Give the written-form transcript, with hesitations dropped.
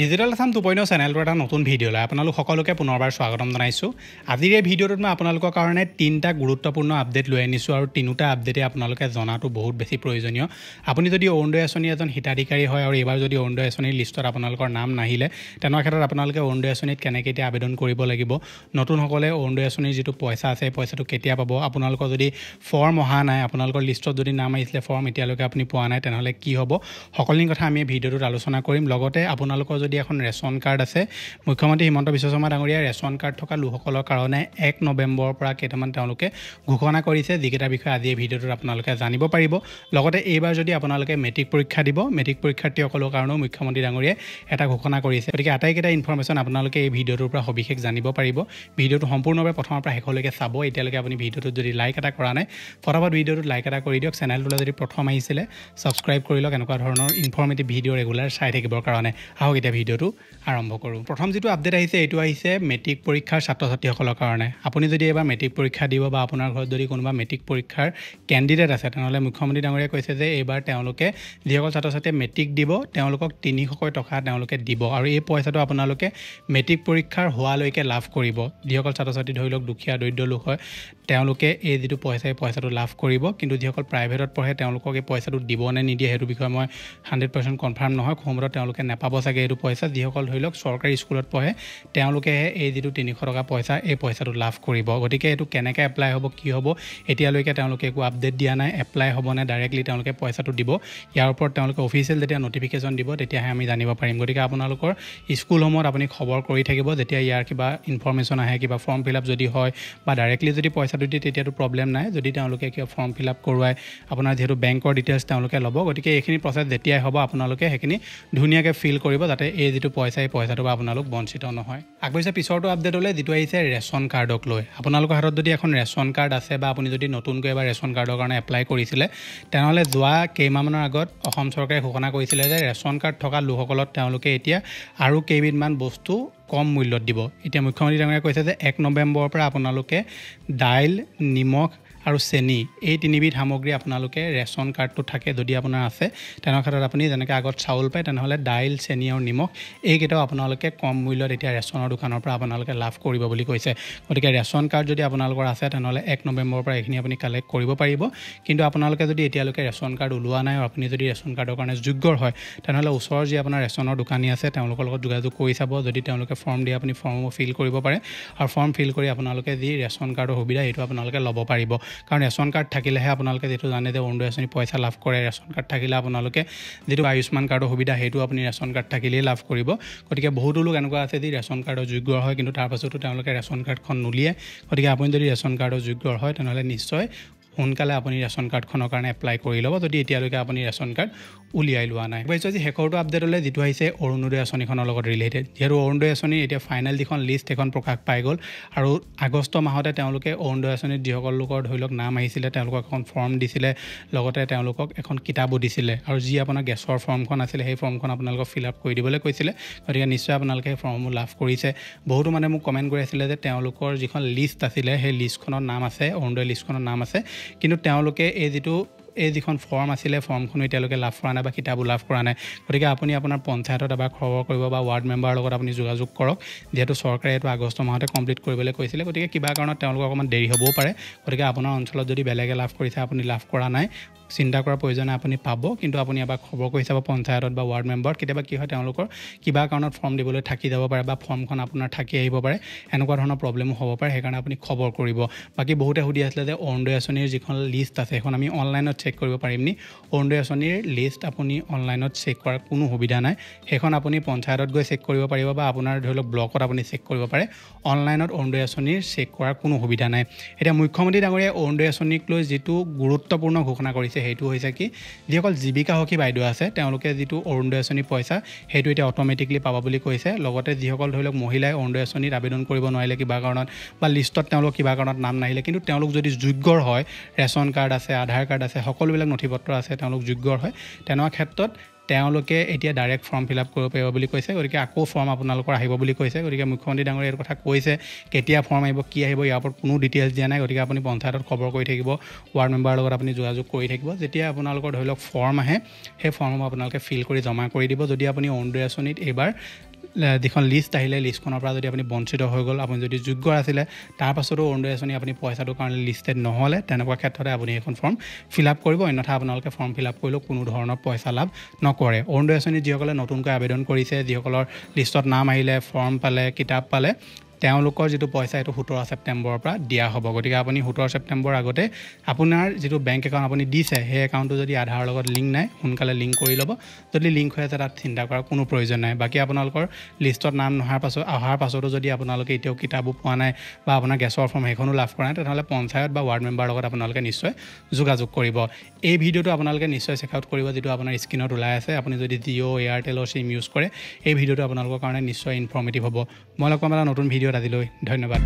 Digital Assam 2.0 চেনেলটো এটা নতুন ভিডিঅ'লৈ আপোনালোক সকলোকে পুনৰবাৰ স্বাগতম জনাইছোঁ। আজিৰ এই ভিডিঅ'টোত মই আপোনালোকৰ কাৰণে তিনিটা গুৰুত্বপূৰ্ণ আপডেট লৈ আনিছোঁ আৰু তিনিটা আপডেটে আপোনালোকে জনাটো বহুত বেছি প্ৰয়োজনীয়। আপুনি যদি অৰুণোদয় আঁচনি এজন হিতাধিকাৰী হয় আৰু এইবাৰ যদি অৰুণোদয় আঁচনিৰ লিষ্টত আপোনালোকৰ নাম নাহিলে তেনে ক্ষেত্ৰত আপোনালোকে অৰুণোদয় আঁচনিত কেনেকৈ এতিয়া আবেদন কৰিব লাগিব, নতুনসকলে অৰুণোদয় আঁচনিৰ যিটো পইচা আছে পইচাটো কেতিয়া পাব, আপোনালোকৰ যদি ফৰ্ম অহা নাই, আপোনালোকৰ লিষ্টত যদি নাম আহিছিলে ফৰ্ম এতিয়ালৈকে আপুনি পোৱা নাই তেনেহ'লে কি হ'ব, সকলোখিনি কথা আমি ভিডিঅ'টোত আলোচনা কৰিম। লগতে আপোনালোকৰ যদি এখন ৰেচন কাৰ্ড আছে, মুখ্যমন্ত্ৰী হিমন্ত বিশ্ব শৰ্মা ডাঙৰীয়াই ৰেচন কাৰ্ড থকা লোকসকলৰ কাৰণে 1 নৱেম্বৰৰ পৰা কেইটামান তেওঁলোকে ঘোষণা কৰিছে, যিকেইটাৰ বিষয়ে আজি এই ভিডিঅ'টোত আপোনালোকে জানিব পাৰিব। লগতে এইবাৰ যদি আপোনালোকে মেট্ৰিক পৰীক্ষা দিব, মেট্ৰিক পৰীক্ষাৰ্থীসকলৰ কাৰণেও মুখ্যমন্ত্ৰী ডাঙৰীয়াই এটা ঘোষণা কৰিছে। গতিকে আটাইকেইটা ইনফৰমেশ্যন আপোনালোকে এই ভিডিঅ'টোৰ পৰা সবিশেষ জানিব পাৰিব। ভিডিঅ'টো সম্পূৰ্ণভাৱে প্ৰথমৰ পৰা শেষলৈকে চাব। এতিয়ালৈকে আপুনি ভিডিঅ'টোত যদি লাইক এটা কৰা নাই, ফটাফট ভিডিঅ'টোত লাইক এটা কৰি দিয়ক। চেনেলটোলৈ যদি প্ৰথম আহিছিলে ছাবস্ক্ৰাইব কৰি লওক এনেকুৱা ধৰণৰ ইনফৰ্মেটিভ ভিডিঅ' ৰেগুলাৰ চাই থাকিবৰ কাৰণে। আহক এতিয়া ভিডিঅ'টো আৰম্ভ কৰোঁ। প্ৰথম যিটো আপডেট আহিছে এইটো আহিছে মেট্ৰিক পৰীক্ষাৰ ছাত্ৰ ছাত্ৰীসকলৰ কাৰণে। আপুনি যদি এইবাৰ মেট্ৰিক পৰীক্ষা দিব বা আপোনাৰ ঘৰত যদি কোনোবা মেট্ৰিক পৰীক্ষাৰ কেণ্ডিডেট আছে তেনেহ'লে মুখ্যমন্ত্ৰী ডাঙৰীয়াই কৈছে যে এইবাৰ তেওঁলোকে যিসকল ছাত্ৰ ছাত্ৰীয়ে মেট্ৰিক দিব তেওঁলোকক 300 টকা তেওঁলোকে দিব আৰু এই পইচাটো আপোনালোকে মেট্ৰিক পৰীক্ষাৰ হোৱালৈকে লাভ কৰিব। যিসকল ছাত্ৰ ছাত্ৰী ধৰি লওক দুখীয়া দৰিদ্ৰ লোক হয় তেওঁলোকে এই যিটো পইচাটো লাভ কৰিব, কিন্তু যিসকল প্ৰাইভেটত পঢ়ে তেওঁলোকক এই পইচাটো দিব নে নিদিয়ে সেইটো বিষয়ে মই 100% কনফাৰ্ম নহয়। সম্ভৱতঃ তেওঁলোকে নাপাব চাগে এইটো পইচা। যিসকল ধৰি লওক চৰকাৰী স্কুলত পঢ়ে তেওঁলোকেহে এই যিটো 300 টকা পইচা এই পইচাটো লাভ কৰিব। গতিকে এইটো কেনেকৈ এপ্লাই হ'ব, কি হ'ব, এতিয়ালৈকে তেওঁলোকে একো আপডেট দিয়া নাই। এপ্লাই হ'ব নে ডাইৰেক্টলি তেওঁলোকে পইচাটো দিব, ইয়াৰ ওপৰত তেওঁলোকে অফিচিয়েল যেতিয়া নটিফিকেশ্যন দিব তেতিয়াহে আমি জানিব পাৰিম। গতিকে আপোনালোকৰ স্কুলসমূহত আপুনি খবৰ কৰি থাকিব যেতিয়া ইয়াৰ কিবা ইনফৰমেশ্যন আহে, কিবা ফৰ্ম ফিল আপ যদি হয় বা ডাইৰেক্টলি যদি পইচাটো দিয়ে তেতিয়াতো প্ৰব্লেম নাই। যদি তেওঁলোকে কিবা ফৰ্ম ফিল আপ কৰোৱায়, আপোনাৰ যিহেতু বেংকৰ ডিটেইলছ তেওঁলোকে ল'ব, গতিকে এইখিনি প্ৰচেছ যেতিয়াই হ'ব আপোনালোকে সেইখিনি ধুনীয়াকৈ ফিল কৰিব যাতে এই যিটো পইচা এই পইচাটোৰ পৰা আপোনালোক বঞ্চিত নহয়। আগবাঢ়িছে পিছৰটো আপডেটলৈ, যিটো আহিছে ৰেচন কাৰ্ডক লৈ। আপোনালোকৰ হাতত যদি এখন ৰেচন কাৰ্ড আছে বা আপুনি যদি নতুনকৈ এবাৰ ৰেচন কাৰ্ডৰ কাৰণে এপ্লাই কৰিছিলে তেনেহ'লে যোৱা কেইমাহমানৰ আগত অসম চৰকাৰে ঘোষণা কৰিছিলে যে ৰেচন কাৰ্ড থকা লোকসকলক তেওঁলোকে এতিয়া আৰু কেইবিধমান বস্তু কম মূল্যত দিব। এতিয়া মুখ্যমন্ত্ৰী ডাঙৰীয়াই কৈছে যে 1 নৱেম্বৰৰ পৰা আপোনালোকে দাইল, নিমখ আৰু চেনি এই তিনিবিধ সামগ্ৰী আপোনালোকে ৰেচন কাৰ্ডটো থাকে যদি আপোনাৰ আছে তেনে ক্ষেত্ৰত আপুনি যেনেকৈ আগত চাউল পায় তেনেহ'লে দাইল, চেনি আৰু নিমখ এইকেইটাও আপোনালোকে কম মূল্যত এতিয়া ৰেচনৰ দোকানৰ পৰা আপোনালোকে লাভ কৰিব বুলি কৈছে। গতিকে ৰেচন কাৰ্ড যদি আপোনালোকৰ আছে তেনেহ'লে 1 নৱেম্বৰৰ পৰা এইখিনি আপুনি কালেক্ট কৰিব পাৰিব। কিন্তু আপোনালোকে যদি এতিয়ালৈকে ৰেচন কাৰ্ড ওলোৱা নাই আৰু আপুনি যদি ৰেচন কাৰ্ডৰ কাৰণে যোগ্য হয় তেনেহ'লে ওচৰৰ যি আপোনাৰ ৰেচনৰ দোকানী আছে তেওঁলোকৰ লগত যোগাযোগ কৰি চাব। যদি তেওঁলোকে ফৰ্ম দিয়ে আপুনি ফৰ্মো ফিল কৰিব পাৰে আৰু ফৰ্ম ফিল কৰি আপোনালোকে যি ৰেচন কাৰ্ডৰ সুবিধা সেইটো আপোনালোকে ল'ব পাৰিব। কাৰণ ৰেচন কাৰ্ড থাকিলেহে আপোনালোকে যিটো জানে যে অৰুণোদয় আঁচনি পইচা লাভ কৰে, ৰেচন কাৰ্ড থাকিলে আপোনালোকে যিটো আয়ুষ্মান কাৰ্ডৰ সুবিধা সেইটো আপুনি ৰেচন কাৰ্ড থাকিলেই লাভ কৰিব। গতিকে বহুতো লোক এনেকুৱা আছে যি ৰেচন কাৰ্ডৰ যোগ্য হয় কিন্তু তাৰপাছতো তেওঁলোকে ৰেচন কাৰ্ডখন নুলিয়ায়। গতিকে আপুনি যদি ৰেচন কাৰ্ডৰ যোগ্য হয় তেনেহ'লে নিশ্চয় সোনকালে আপুনি ৰেচন কাৰ্ডখনৰ কাৰণে এপ্লাই কৰি ল'ব যদি এতিয়ালৈকে আপুনি ৰেচন কাৰ্ড উলিয়াই লোৱা নাই। পাইছোঁ আজি শেষৰটো আপডেটলৈ, যিটো আহিছে অৰুণোদয় আঁচনিখনৰ লগত ৰিলেটেড। যিহেতু অৰুণোদয় আঁচনিৰ এতিয়া ফাইনেল যিখন লিষ্ট এখন প্ৰকাশ পাই গ'ল আৰু আগষ্ট মাহতে তেওঁলোকে অৰুণোদয় আঁচনিত যিসকল লোকৰ ধৰি লওক নাম আহিছিলে তেওঁলোকক এখন ফৰ্ম দিছিলে, লগতে তেওঁলোকক এখন কিতাপো দিছিলে আৰু যি আপোনাৰ গেছৰ ফৰ্মখন আছিলে সেই ফৰ্মখন আপোনালোকক ফিল আপ কৰি দিবলৈ কৈছিলে। গতিকে নিশ্চয় আপোনালোকে সেই ফৰ্মসমূহ লাভ কৰিছে। বহুতো মানে মোক কমেণ্ট কৰি আছিলে যে তেওঁলোকৰ যিখন লিষ্ট আছিলে সেই লিষ্টখনৰ নাম আছে, অৰুণোদয় লিষ্টখনৰ নাম আছে, কিন্তু তেওঁলোকে এই যিখন ফৰ্ম আছিলে ফৰ্মখনো এতিয়ালৈকে লাভ কৰা নাই বা কিতাপো লাভ কৰা নাই। গতিকে আপুনি আপোনাৰ পঞ্চায়তত এবাৰ খবৰ কৰিব বা ৱাৰ্ড মেম্বাৰৰ লগত আপুনি যোগাযোগ কৰক। যিহেতু চৰকাৰে এইটো আগষ্ট মাহতে কমপ্লিট কৰিবলৈ কৈছিলে, গতিকে কিবা কাৰণত তেওঁলোকৰ অকণমান দেৰি হ'বও পাৰে। গতিকে আপোনাৰ অঞ্চলত যদি বেলেগে লাভ কৰিছে আপুনি লাভ কৰা নাই, চিন্তা কৰাৰ প্ৰয়োজন নাই, আপুনি পাব। কিন্তু আপুনি এবাৰ খবৰ কৰি চাব পঞ্চায়তত বা ৱাৰ্ড মেম্বাৰত। কেতিয়াবা কি হয় তেওঁলোকৰ কিবা কাৰণত ফৰ্ম দিবলৈ থাকি যাব পাৰে বা ফৰ্মখন আপোনাৰ থাকি আহিব পাৰে, এনেকুৱা ধৰণৰ প্ৰব্লেমো হ'ব পাৰে। সেইকাৰণে আপুনি খবৰ কৰিব। বাকী বহুতে সুধি আছিলে যে অৰুণোদয় আঁচনিৰ যিখন লিষ্ট আছে সেইখন আমি অনলাইনত চেক কৰিব পাৰিম নি? অৰুণোদয় আঁচনিৰ লিষ্ট আপুনি অনলাইনত চেক কৰাৰ কোনো সুবিধা নাই। সেইখন আপুনি পঞ্চায়তত গৈ চেক কৰিব পাৰিব বা আপোনাৰ ধৰি লওক ব্লকত আপুনি চেক কৰিব পাৰে। অনলাইনত অৰুণোদয় আঁচনিৰ চেক কৰাৰ কোনো সুবিধা নাই। এতিয়া মুখ্যমন্ত্ৰী ডাঙৰীয়াই অৰুণোদয় আঁচনিক লৈ যিটো গুৰুত্বপূৰ্ণ ঘোষণা কৰিছে সেইটো হৈছে কি, যিসকল জীৱিকা সখী বাইদেউ আছে তেওঁলোকে যিটো অৰুণোদয় আঁচনিৰ পইচা সেইটো এতিয়া অট'মেটিকলি পাব বুলি কৈছে। লগতে যিসকল ধৰি লওক মহিলাই অৰুণোদয় আঁচনিত আবেদন কৰিব নোৱাৰিলে কিবা কাৰণত বা লিষ্টত তেওঁলোক কিবা কাৰণত নাম নাহিলে, কিন্তু তেওঁলোক যদি যোগ্যৰ হয়, ৰেচন কাৰ্ড আছে, আধাৰ কাৰ্ড আছে, সকলোবিলাক নথি পত্ৰ আছে, তেওঁলোক যোগ্যৰ হয়, তেনেকুৱা ক্ষেত্ৰত তেওঁলোকে এতিয়া ডাইৰেক্ট ফৰ্ম ফিল আপ কৰিব পাৰিব বুলি কৈছে গতিকে আকৌ ফৰ্ম আপোনালোকৰ আহিব বুলি কৈছে গতিকে মুখ্যমন্ত্ৰী ডাঙৰীয়াই এই কথা কৈছে কেতিয়া ফৰ্ম আহিব কি আহিব ইয়াৰ ওপৰত কোনো ডিটেইলছ দিয়া নাই গতিকে আপুনি পঞ্চায়তত খবৰ কৰি থাকিব ৱাৰ্ড মেম্বাৰৰ লগত আপুনি যোগাযোগ কৰি থাকিব যেতিয়া আপোনালোকৰ ধৰি লওক ফৰ্ম আহে সেই ফৰ্মসমূহ আপোনালোকে ফিল কৰি জমা কৰি দিব যদি আপুনি অৰুণোদয় আঁচনিত এইবাৰ যিখন লিষ্ট আহিলে লিষ্টখনৰ পৰা যদি আপুনি বঞ্চিত হৈ গ'ল আপুনি যদি যোগ্য আছিলে তাৰ পাছতো অৰুণোদয় আঁচনি আপুনি পইচাটোৰ কাৰণে লিষ্টেড নহ'লে তেনেকুৱা ক্ষেত্ৰতে আপুনি এখন ফৰ্ম ফিল আপ কৰিব অন্যথা আপোনালোকে ফৰ্ম ফিল আপ কৰিলেও কোনো ধৰণৰ পইচা লাভ নকৰে অৰুণোদয় আঁচনিত যিসকলে নতুনকৈ আবেদন কৰিছে যিসকলৰ লিষ্টত নাম আহিলে ফৰ্ম পালে কিতাপ পালে তেওঁলোকৰ যিটো পইচা এইটো 17 ছেপ্টেম্বৰৰ পৰা দিয়া হ'ব গতিকে আপুনি 17 ছেপ্টেম্বৰ আগতে আপোনাৰ যিটো বেংক একাউণ্ট আপুনি দিছে সেই একাউণ্টটো যদি আধাৰৰ লগত লিংক নাই সোনকালে লিংক কৰি ল'ব যদি লিংক হৈ আছে তাত চিন্তা কৰাৰ কোনো প্ৰয়োজন নাই বাকী আপোনালোকৰ লিষ্টত নাম অহাৰ পাছতো যদি আপোনালোকে এতিয়াও কিতাপো পোৱা নাই বা আপোনাৰ গেছৰ ফৰ্ম সেইখনো লাভ কৰা নাই তেনেহ'লে পঞ্চায়ত বা ৱাৰ্ড মেম্বাৰৰ লগত আপোনালোকে নিশ্চয় যোগাযোগ কৰিব এই ভিডিঅ'টো আপোনালোকে নিশ্চয় চেক আউট কৰিব যিটো আপোনাৰ স্ক্ৰীনত ওলাই আছে আপুনি যদি জিঅ' এয়াৰটেলৰ চিম ইউজ কৰে এই ভিডিঅ'টো আপোনালোকৰ কাৰণে নিশ্চয় ইনফৰ্মেটিভ হ'ব মই লগ পাম এটা নতুন ভিডিঅ'ত আজিলৈ ধন্যবাদ